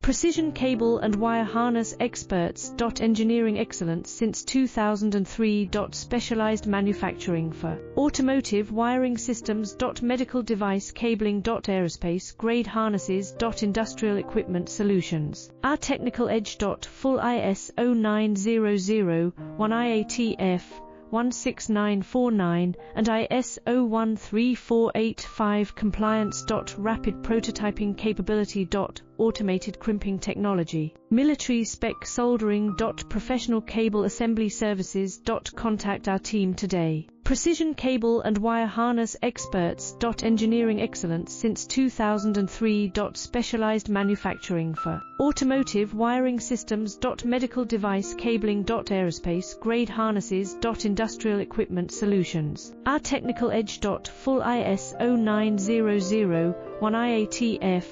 Precision cable and wire harness experts. Engineering excellence since 2003. Specialized manufacturing for automotive wiring systems. Medical device cabling. Aerospace grade harnesses. Industrial equipment solutions. Our technical edge. Full ISO 9001 IATF 16949 and ISO 13485 compliance. Rapid prototyping capability. Automated crimping technology. Military spec soldering. Professional cable assembly services. Contact our team today. Precision cable and wire harness experts. Engineering excellence since 2003. Specialized manufacturing for automotive wiring systems. Medical device cabling. Aerospace grade harnesses. Industrial equipment solutions. Our technical edge. Full ISO 9001 IATF